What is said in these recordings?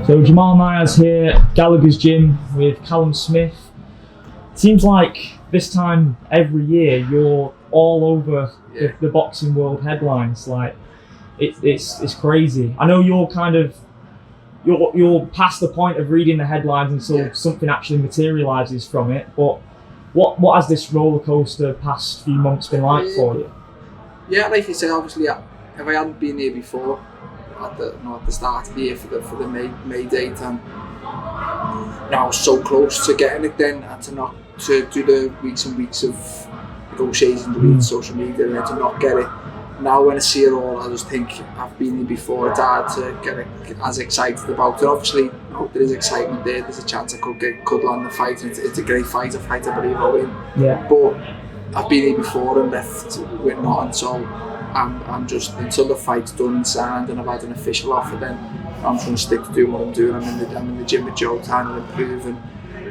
So Jamal Myers here at Gallagher's Gym with Callum Smith. Seems like this time every year you're all over the boxing world headlines. Like it's crazy. I know you're past the point of reading the headlines until something actually materialises from it. But what has this roller coaster past few months been like for you? Yeah, like you said, obviously, if I hadn't been here before at the start of the year for the May date, and I was so close to getting it then, and to do the weeks and weeks of negotiations with social media and then to not get it. Now when I see it all, I just think I've been here before. It's hard to get as excited about it. Obviously, there is excitement there. There's a chance I could land the fight. It's a great fight. A fight I believe I'll win. Yeah. But I've been here before and left with nothing. So I'm just, until the fight's done and signed and I've had an official offer, then I'm just going to stick to doing what I'm doing. I'm in the gym with Joe, trying to improve and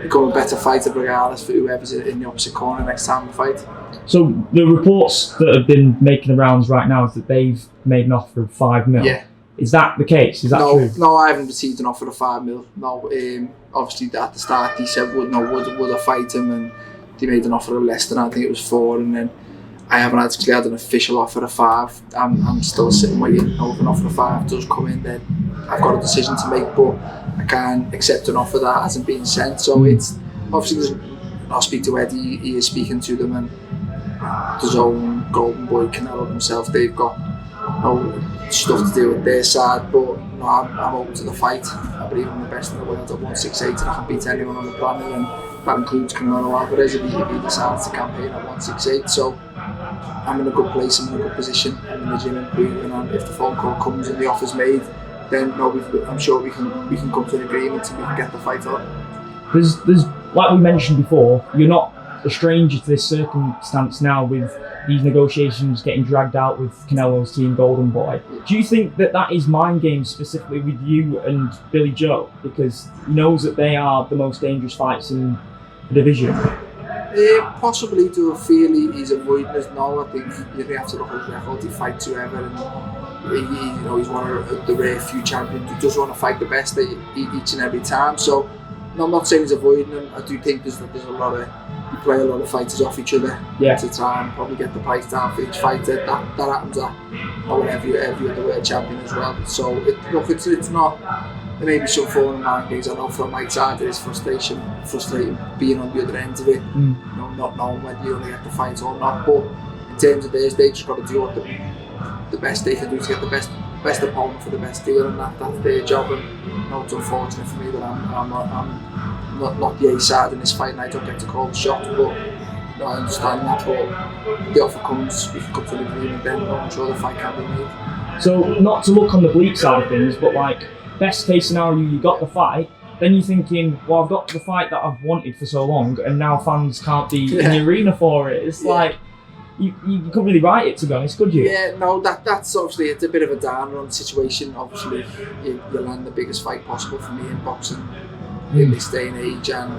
become a better fighter regardless for whoever's in the opposite corner next time we fight. So the reports that have been making the rounds right now is that they've made an offer of $5 million. Yeah. Is that the case? Is that true? No, I haven't received an offer of $5 million. No, obviously at the start he said would I fight him, and they made an offer of less than, I think it was 4, and then I haven't actually had an official offer of 5. I'm still sitting waiting. If an offer of 5 does come in, then I've got a decision to make, but I can't accept an offer that hasn't been sent. So it's obviously, I'll speak to Eddie, he is speaking to them, and his own golden boy Canelo himself, they've got stuff to do with their side, but I'm open to the fight. I believe I'm the best in the world at 168 and I can beat anyone on the planet, and that includes Canelo Alvarez if he decides to campaign at 168. So I'm in a good place, I'm in a good position, I'm in the gym improving, and if the phone call comes and the offer's made, then I'm sure we can come to an agreement and we can get the fight on. There's like we mentioned before, you're not a stranger to this circumstance now with these negotiations getting dragged out with Canelo's team Golden Boy. Do you think that is mind games specifically with you and Billy Joe, because he knows that they are the most dangerous fights in the division? Possibly. Do I feel he's avoiding us? No, I think you have to look at his record. He fights whoever, and he's one of the rare few champions who does want to fight the best each and every time. So no, I'm not saying he's avoiding them. I do think there's a lot of, you play a lot of fighters off each other to try and probably get the price down for each fighter. That happens at every other world champion as well. So it's not. There may be some form of mind games. I know from my side there is frustrating being on the other end of it, not knowing whether you're going to get the fight or not. But in terms of theirs, they just got to do what the best they can do to get the best opponent for the best deal, and that's their job. And it's unfortunate for me that I'm not the A side in this fight and I don't get to call the shot, but I understand that. But the offer comes, we can come to an agreement, then I'm sure the fight can be made. So not to look on the bleak side of things, but like best case scenario, you got the fight, then you're thinking, well, I've got the fight that I've wanted for so long, and now fans can't be in the arena for it. It's like you couldn't really write it, to be honest, could you? Yeah, no, that's obviously, it's a bit of a downer on the situation. Obviously, you land the biggest fight possible for me in boxing in this day and age, and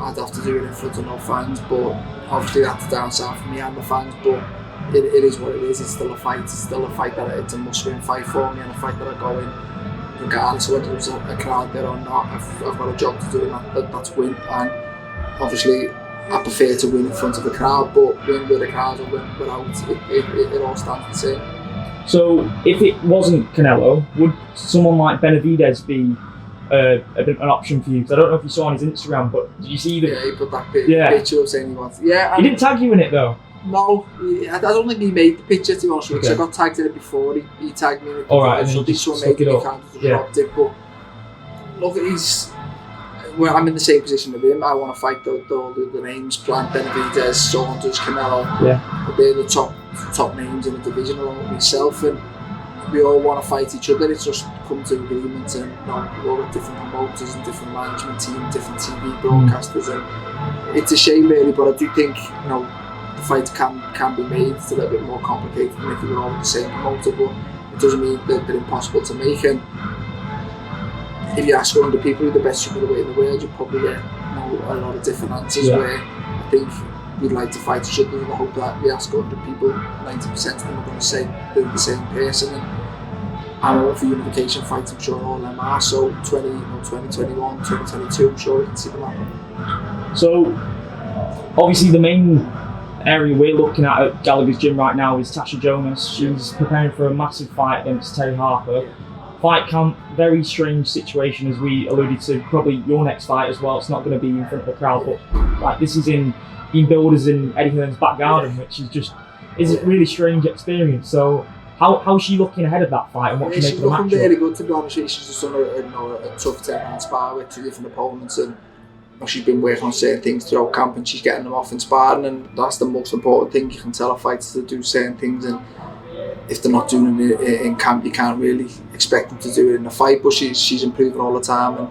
I'd have to do it in front of no fans, but obviously that's the downside for me and the fans. But it is what it is. It's still a fight. It's still a fight that it's a must-win fight for me, and a fight that I go in regardless of whether there's a crowd there or not. I've got a job to do, and that's win. And obviously I prefer to win in front of a crowd, but win with a crowd or win without, it all stands the same. So if it wasn't Canelo, would someone like Benavidez be an option for you? Because I don't know if you saw on his Instagram, but did you see the... Yeah, he put that picture up saying he wants... Yeah, he didn't tag you in it though? No, I don't think he made the picture, to be honest with you, because I got tagged in it before. He tagged me in it. Alright, so this one made it, he kind of just dropped it. But look, I'm in the same position with him. I want to fight the names, Plant, Benavidez, Saunders, Canelo. Yeah. They're the top names in the division along with myself, and we all want to fight each other. It's just come to agreements, and we're all with different promoters and different management team, different TV broadcasters, and it's a shame really, but I do think the fight can be made. It's a little bit more complicated than if we were all with the same promoter, but it doesn't mean that they're impossible to make. And if you ask 100 people who are the best super-middleweight in the world, you'll probably get a lot of different answers. Where I think we'd like to fight each other, and I hope that we ask 100 people, 90% of them are going to say they're the same person. And and all for unification fights, I'm sure all of them are. So 2021, 2022, I'm sure we can see them happen. So obviously the main area we're looking at Gallagher's gym right now is Tasha Jonas. She's preparing for a massive fight against Terry Harper. Fight camp, very strange situation, as we alluded to. Probably your next fight as well. It's not going to be in front of the crowd, but like this is in Builders in Eddie Hearn's back garden, which is a really strange experience. So how's she looking ahead of that fight, and what do you make of the matchup? She's looking very good, to be honest. She's just done a tough 10-round spar with 2 different opponents, and she's been working on certain things throughout camp, and she's getting them off in sparring, and that's the most important thing. You can tell a fighter to do certain things, and if they're not doing it in camp, you can't really expect them to do it in a fight. But she's improving all the time,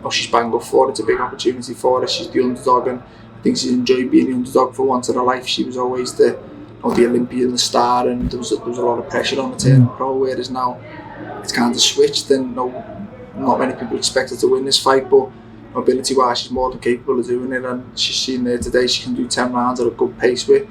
and she's bang up for it. It's a big opportunity for her. She's the underdog, and I think she's enjoyed being the underdog for once in her life. She was always the Olympian, the star, and there was a lot of pressure on her to turn pro. Whereas now it's kind of switched, and not many people expect her to win this fight, but ability-wise, she's more than capable of doing it, and she's seen there today she can do 10 rounds at a good pace with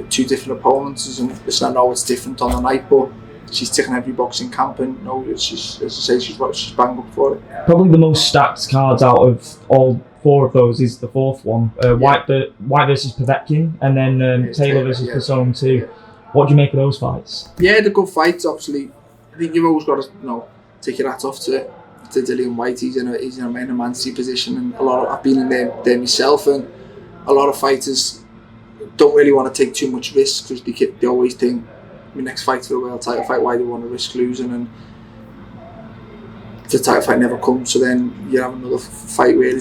2 different opponents. And listen, I know it's different on the night, but she's ticking every box in camp, and she's, as I say, she's bang up for it. Probably the most stacked cards out of all 4 of those is the 4th one, White versus Povetkin, and then Taylor versus Persone too. What do you make of those fights? Yeah, they're good fights. Obviously, I think you've always got to take your hat off to Dillian White. He's in a man-to position, and I've been in there myself, and a lot of fighters don't really want to take too much risk because they always think, my next fight's for a world title fight, why do you want to risk losing? And the title fight never comes, so then you have another fight where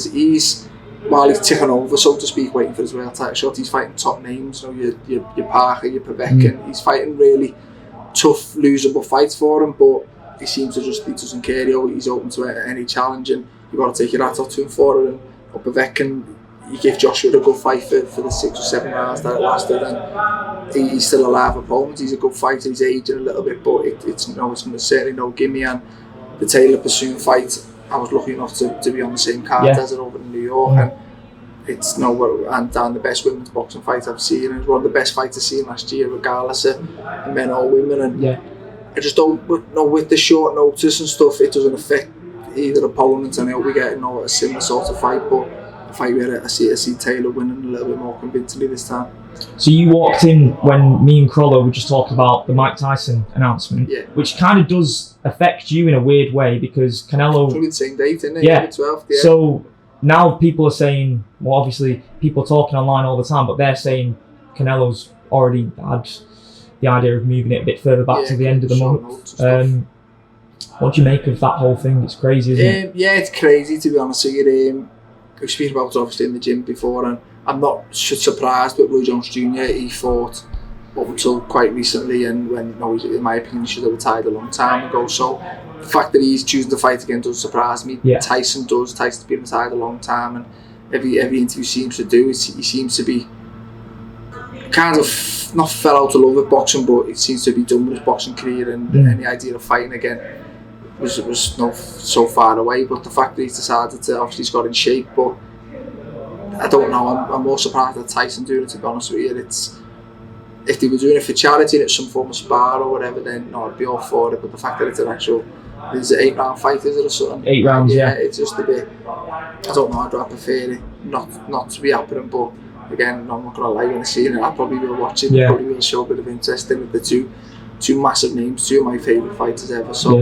while he's ticking over, so to speak, waiting for his world title shot, he's fighting top names, your Parker, your Povetkin. He's fighting really tough, losable fights for him, but he seems to he doesn't care. He's open to any challenge, and you've got to take your hat off to him for it. And Povetkin, he gave Joshua a good fight for the 6 or 7 rounds that it lasted, and he's still a live opponent. He's a good fighter. He's aging a little bit, but it's certainly no gimme. And the Taylor Pursuit fight, I was lucky enough to be on the same card as it over in New York, and it's and down the best women's boxing fight I've seen. It was one of the best fights I've seen last year, regardless of men or women. And I just don't know, with the short notice and stuff, it doesn't affect either opponent, and I hope we get a similar sort of fight, but a fight where I see Taylor winning a little bit more convincingly this time. So you walked in when me and Crollo were just talking about the Mike Tyson announcement, which kind of does affect you in a weird way, because Canelo... It's only the same date, isn't it? Yeah. 12th, So now people are saying, well, obviously people are talking online all the time, but they're saying Canelo's already had the idea of moving it a bit further back to the end of the month. What do you make of that whole thing? It's crazy, isn't it? Yeah, it's crazy, to be honest with you. We speak about it obviously in the gym before, and I'm not surprised with Roy Jones Jr. He fought up until quite recently, and in my opinion, he should have retired a long time ago. So the fact that he's choosing to fight again doesn't surprise me. Tyson does. Tyson's been retired a long time, and every interview seems to do, he seems to be kind of not fell out of love with boxing, but it seems to be done with his boxing career, and any idea of fighting again was not so far away. But the fact that he's decided to, obviously he's got in shape, but I don't know, I'm more surprised at Tyson doing it, to be honest with you. If they were doing it for charity and it's some form of spar or whatever, then no, I'd be all for it. But the fact that it's an actual, it's an 8-round fight, is it, or something? 8 rounds, yeah. It's just a bit, I don't know, I'd prefer it not to be happening, but again, I'm not going to lie, when I see it, I probably will watch it, probably will show a bit of interest in it. The two massive names, 2 of my favourite fighters ever, so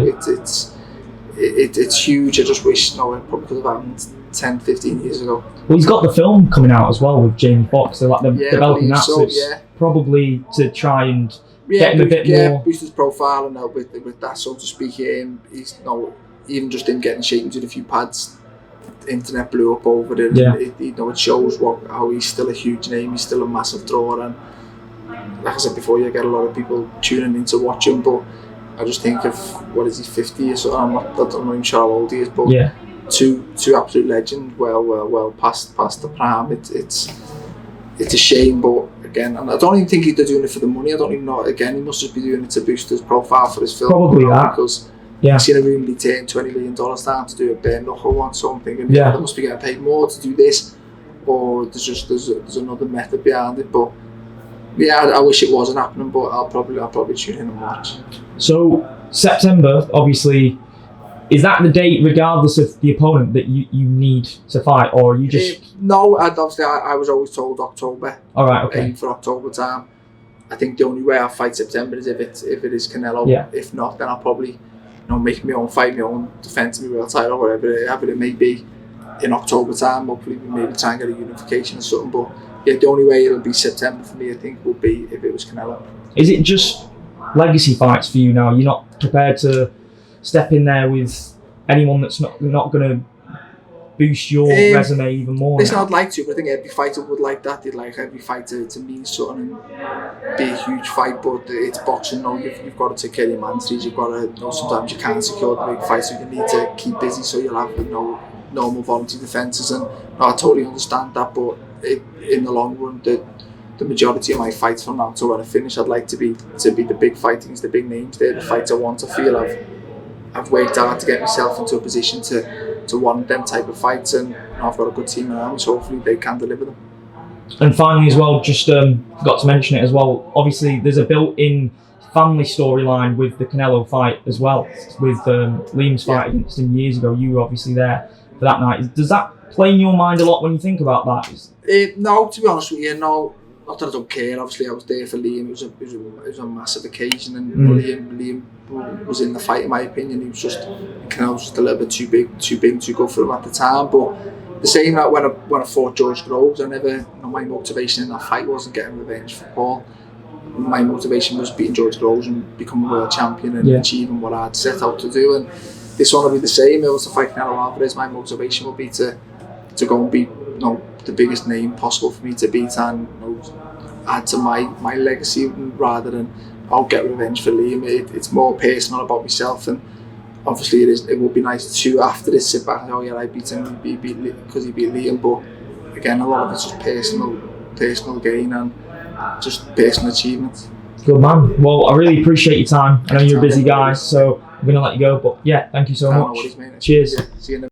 it's huge. I just wish it probably could have happened 10-15 years ago. Well, he's got the film coming out as well with Jamie Foxx. They're developing that, so probably to try and get him a bit more. Boost his profile and help with that, so to speak. He's even just him getting shaken to a few pads. The internet blew up over it. It shows how he's still a huge name. He's still a massive drawer, and like I said before, you get a lot of people tuning in to watch him. But I just think of, what is he, 50 or so? I'm not even sure how old he is, but two absolute legends, well past the prime. It's a shame, but again, and I don't even think they're doing it for the money. I don't even know. Again, he must just be doing it to boost his profile for his film. Probably that. Because I've seen a really turn $20 million down to do a bare knuckle one, so I'm thinking they must be getting paid more to do this, or there's another method behind it. But I wish it wasn't happening, but I'll probably tune in and watch. So September, obviously, is that the date, regardless of the opponent, that you need to fight, or you just? No, obviously I was always told October. All right, okay. Aim for October time. I think the only way I'll fight September is if it is Canelo. Yeah. If not, then I'll probably make my own fight, my own defence of my world title, whatever it may be, in October time. Hopefully we maybe try and get a unification or something. But yeah, the only way it'll be September for me, I think, would be if it was Canelo. Is it just legacy fights for you now? You're not prepared to step in there with anyone that's not going to boost your resume even more? Listen, I'd like to, but I think every fighter would like that. They'd like every fight to mean something and be a huge fight, but it's boxing. You've got to take care of your man-trees. You've got to sometimes you can't secure the big fights, so you need to keep busy, so you'll have normal voluntary defences, and I totally understand that, but in the long run, the majority of my fights from now to when I finish, I'd like to be the big fightings, the big names. They're the fights I want to feel I've worked hard to get myself into a position to want them type of fights, and I've got a good team around me, so hopefully they can deliver them. And finally as well, just forgot to mention it as well, obviously there's a built-in family storyline with the Canelo fight as well, with Liam's fight against him years ago. You were obviously there for that night. Does that play in your mind a lot when you think about that? No, to be honest with you, no. Not that I don't care. Obviously, I was there for Liam. It was a massive occasion, and Liam was in the fight. In my opinion, he was Canelo was just a little bit too big, too good for him at the time. But the same that when I fought George Groves, my motivation in that fight wasn't getting revenge for Paul. My motivation was beating George Groves and becoming a world champion and achieving what I'd set out to do. And this one will be the same. It was to fight Canelo Alvarez. My motivation will be to go and beat the biggest name possible for me to beat, and add to my legacy, rather than I'll get revenge for Liam. It's more personal about myself, and obviously it would be nice to after this sit back and I beat him because he beat Liam, but again, a lot of it's just personal gain and just personal achievements. Good man. Well, I really appreciate your time. I know you're a busy guy, so I'm going to let you go, but yeah, thank you so much. No worries, mate. Cheers. See you in a